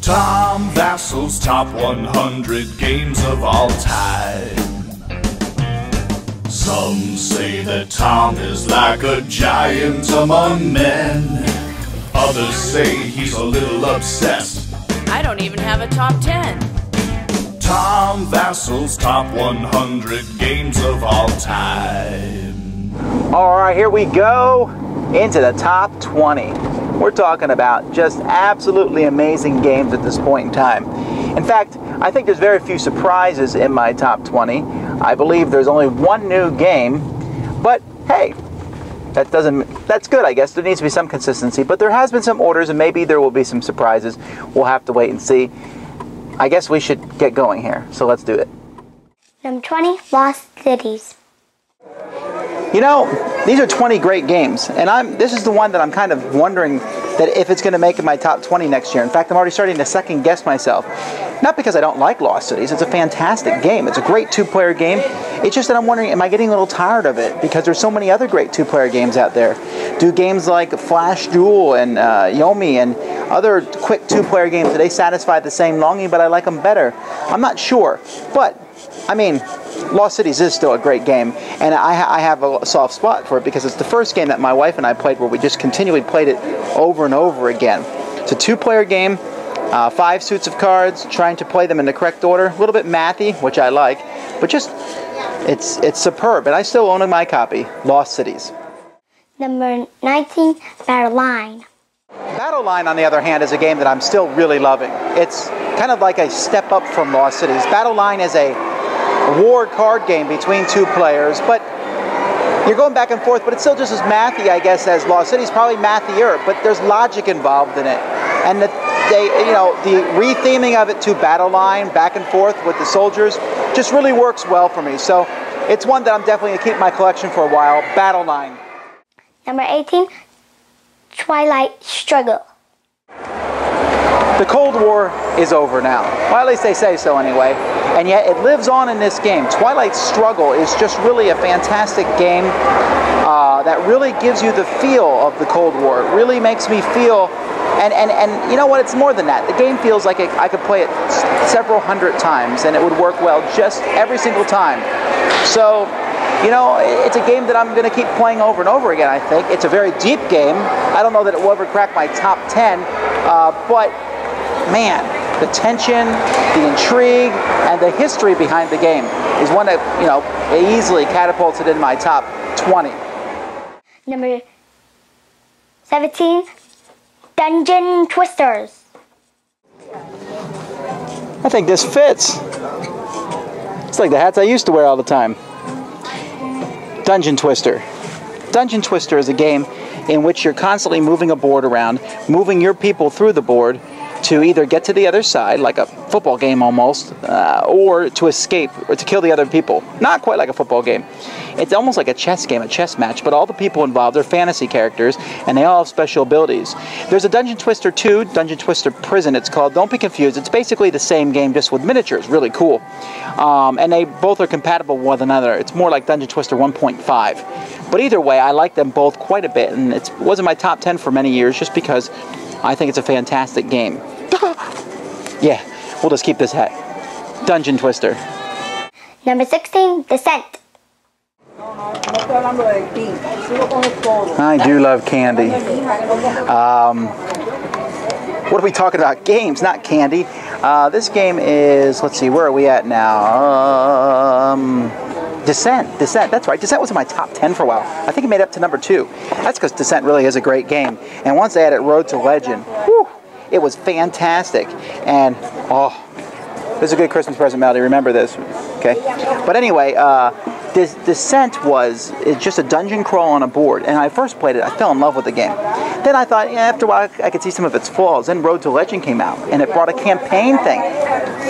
Tom Vasel's top 100 games of all time. Some say that Tom is like a giant among men. Others say he's a little obsessed. I don't even have a top 10. Tom Vasel's top 100 games of all time. All right, here we go into the top 20. We're talking about just absolutely amazing games at this point in time. In fact, I think there's very few surprises in my top 20. I believe there's only one new game, but hey, that's good, I guess. There needs to be some consistency, but there has been some orders and maybe there will be some surprises. We'll have to wait and see. I guess we should get going here, so let's do it. Number 20, Lost Cities. You know, these are 20 great games, and this is the one that I'm kind of wondering that if it's going to make it my top 20 next year. In fact, I'm already starting to second guess myself. Not because I don't like Lost Cities. It's a fantastic game. It's a great two-player game. It's just that I'm wondering, am I getting a little tired of it? Because there's so many other great two-player games out there. Do games like Flash Duel and Yomi and other quick two-player games, do they satisfy the same longing, but I like them better? I'm not sure. But, I mean, Lost Cities is still a great game, and I have a soft spot for it because it's the first game that my wife and I played where we just continually played it over and over again. It's a two-player game, 5 suits of cards, trying to play them in the correct order. A little bit mathy, which I like, but just, it's superb, and I still own my copy, Lost Cities. Number 19, Battle Line. Battle Line, on the other hand, is a game that I'm still really loving. It's kind of like a step up from Lost Cities. Battle Line is a war card game between two players, but you're going back and forth, but it's still just as mathy, I guess, as Lost Cities, probably mathier, but there's logic involved in it. And the retheming of it to Battle Line, back and forth with the soldiers, just really works well for me. So it's one that I'm definitely going to keep in my collection for a while, Battle Line. Number 18, Twilight Struggle. The Cold War is over now. Well, at least they say so anyway. And yet it lives on in this game. Twilight Struggle is just really a fantastic game that really gives you the feel of the Cold War. It really makes me feel, and you know what, it's more than that. The game feels like I could play it several hundred times and it would work well just every single time. So, you know, it's a game that I'm going to keep playing over and over again, I think. It's a very deep game. I don't know that it will ever crack my top 10, but man, the tension, the intrigue, and the history behind the game is one that, you know, easily catapulted in my top 20. Number 17, Dungeon Twisters. I think this fits. It's like the hats I used to wear all the time. Dungeon Twister. Dungeon Twister is a game in which you're constantly moving a board around, moving your people through the board to either get to the other side, like a football game almost, or to escape, or to kill the other people. Not quite like a football game. It's almost like a chess game, a chess match, but all the people involved are fantasy characters, and they all have special abilities. There's a Dungeon Twister 2, Dungeon Twister Prison, it's called. Don't be confused. It's basically the same game, just with miniatures. Really cool. And they both are compatible with one another. It's more like Dungeon Twister 1.5. But either way, I like them both quite a bit, and it wasn't my top 10 for many years, just because I think it's a fantastic game. Yeah, we'll just keep this hat. Dungeon Twister. Number 16, Descent. I do love candy. What are we talking about? Games, not candy. This game is, let's see, where are we at now? Descent, that's right. Descent was in my top 10 for a while. I think it made it up to number 2. That's because Descent really is a great game. And once they added Road to Legend, whew, it was fantastic. And, oh, this is a good Christmas present, Melody. Remember this, okay? But anyway, Descent was just a dungeon crawl on a board. And when I first played it, I fell in love with the game. Then I thought, yeah, after a while, I could see some of its flaws. Then Road to Legend came out, and it brought a campaign thing.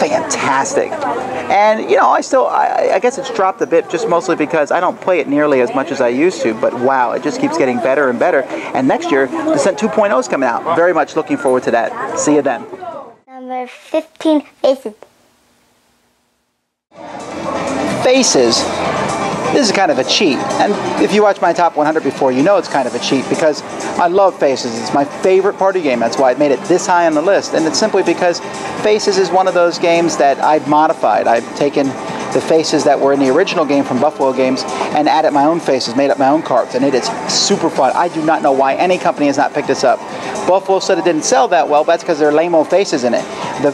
Fantastic. And, you know, I guess it's dropped a bit just mostly because I don't play it nearly as much as I used to. But wow, it just keeps getting better and better. And next year, Descent 2.0 is coming out. Very much looking forward to that. See you then. Number 15, Vasel. Faces. This is kind of a cheat, and if you watch my top 100 before, you know it's kind of a cheat because I love Faces. It's my favorite party game. That's why I made it this high on the list, and it's simply because Faces is one of those games that I've modified. I've taken the faces that were in the original game from Buffalo Games and added my own faces, made up my own cards, and it is super fun. I do not know why any company has not picked this up. Buffalo said it didn't sell that well, but that's because there are lame-o faces in it.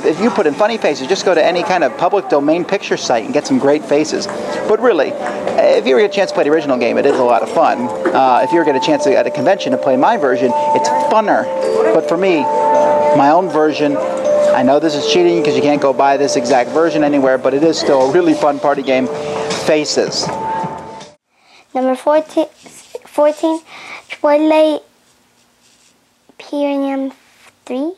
If you put in funny faces, just go to any kind of public domain picture site and get some great faces. But really, if you ever get a chance to play the original game, it is a lot of fun. If you ever get a chance at a convention to play my version, it's funner. But for me, my own version, I know this is cheating because you can't go buy this exact version anywhere, but it is still a really fun party game. Faces. Number 14, Twilight Imperium 3.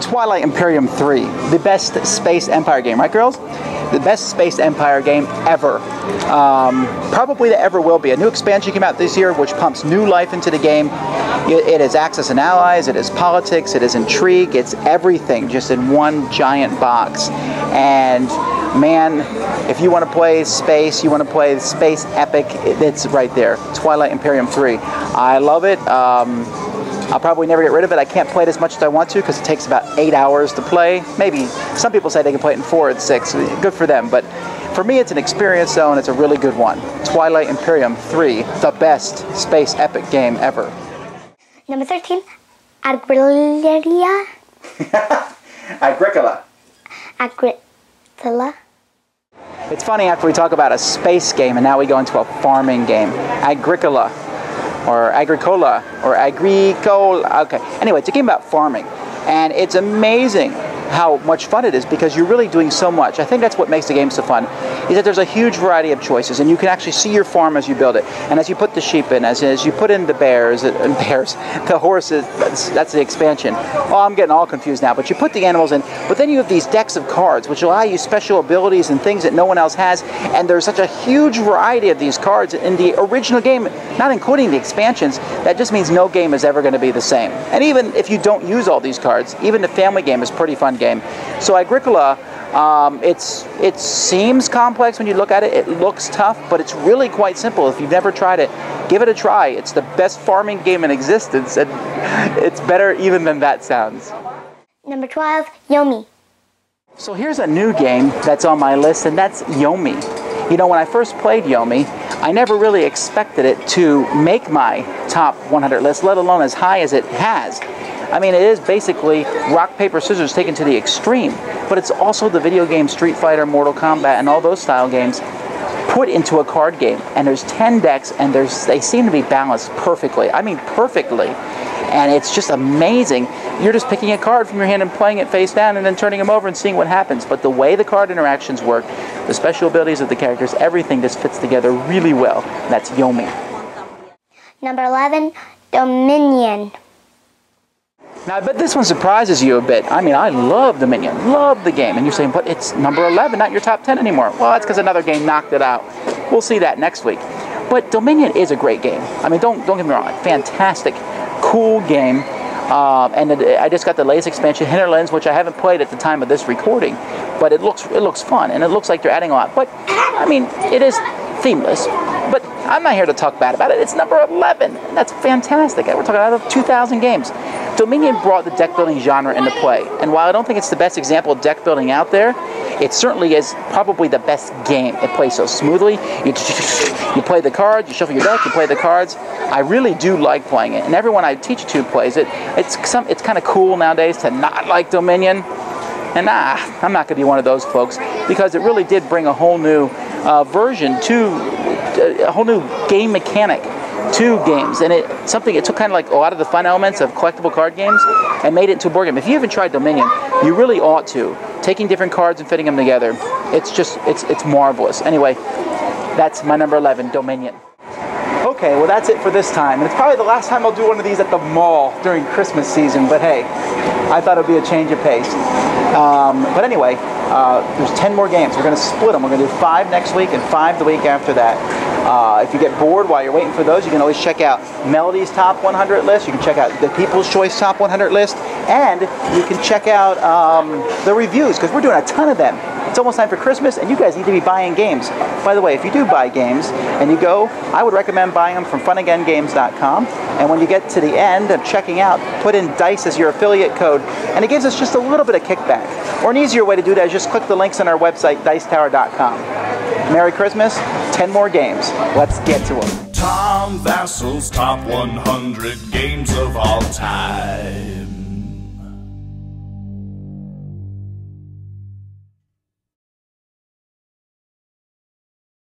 Twilight Imperium 3, the best Space Empire game, right girls? The best Space Empire game ever. Probably that ever will be. A new expansion came out this year which pumps new life into the game. It is Axis and Allies, it is politics, it is intrigue, it's everything just in one giant box. And man, if you want to play space, you want to play space epic, it's right there. Twilight Imperium 3. I love it. I'll probably never get rid of it. I can't play it as much as I want to because it takes about 8 hours to play. Maybe some people say they can play it in 4 and 6. Good for them. But for me, it's an experience, though, and it's a really good one. Twilight Imperium 3, the best space epic game ever. Number 13, Agricola. Agricola. Agricola. It's funny after we talk about a space game and now we go into a farming game. Agricola. Or Agricola, or Agricola, okay. Anyway, it's a game about farming, and it's amazing how much fun it is because you're really doing so much. I think that's what makes the game so fun, is that there's a huge variety of choices, and you can actually see your farm as you build it. And as you put the sheep in, as you put in the the horses, that's the expansion. Oh, I'm getting all confused now, but you put the animals in, but then you have these decks of cards, which allow you special abilities and things that no one else has, and there's such a huge variety of these cards in the original game, not including the expansions. That just means no game is ever going to be the same. And even if you don't use all these cards, even the family game is a pretty fun game. So Agricola, it seems complex when you look at it. It looks tough, but it's really quite simple. If you've never tried it, give it a try. It's the best farming game in existence, and it's better even than that sounds. Number 12, Yomi. So here's a new game that's on my list, and that's Yomi. You know, when I first played Yomi, I never really expected it to make my top 100 list, let alone as high as it has. I mean, it is basically rock, paper, scissors taken to the extreme, but it's also the video game Street Fighter, Mortal Kombat, and all those style games put into a card game. And there's 10 decks, and they seem to be balanced perfectly. I mean, perfectly. And it's just amazing. You're just picking a card from your hand and playing it face down and then turning them over and seeing what happens. But the way the card interactions work, the special abilities of the characters, everything just fits together really well. That's Yomi. Number 11, Dominion. Now, I bet this one surprises you a bit. I mean, I love Dominion, love the game. And you're saying, but it's number 11, not your top 10 anymore. Well, that's because another game knocked it out. We'll see that next week. But Dominion is a great game. I mean, don't get me wrong, fantastic, cool game. And I just got the latest expansion, Hinterlands, which I haven't played at the time of this recording. But it looks fun, and it looks like they're adding a lot. But, I mean, it is themeless. But I'm not here to talk bad about it. It's number 11. That's fantastic. We're talking about 2,000 games. Dominion brought the deck building genre into play. And while I don't think it's the best example of deck building out there, it certainly is probably the best game. It plays so smoothly. You play the cards, you shuffle your deck, you play the cards. I really do like playing it. And everyone I teach to plays it. It's kind of cool nowadays to not like Dominion. And I'm not going to be one of those folks, because it really did bring a whole new version to a whole new game mechanic to games, and it took kind of like a lot of the fun elements of collectible card games and made it into a board game. If you haven't tried Dominion, you really ought to. Taking different cards and fitting them together, it's marvelous. Anyway, that's my number 11, Dominion. Okay, well that's it for this time. And it's probably the last time I'll do one of these at the mall during Christmas season, but hey, I thought it would be a change of pace. But anyway, there's 10 more games. We're going to split them. We're going to do 5 next week and 5 the week after that. If you get bored while you're waiting for those, you can always check out Melody's Top 100 list. You can check out the People's Choice Top 100 list. And you can check out the reviews, because we're doing a ton of them. It's almost time for Christmas, and you guys need to be buying games. By the way, if you do buy games and you go, I would recommend buying them from funagaingames.com. And when you get to the end of checking out, put in DICE as your affiliate code, and it gives us just a little bit of kickback. Or an easier way to do that is just click the links on our website, dicetower.com. Merry Christmas, 10 more games. Let's get to them. Tom Vasel's top 100 games of all time.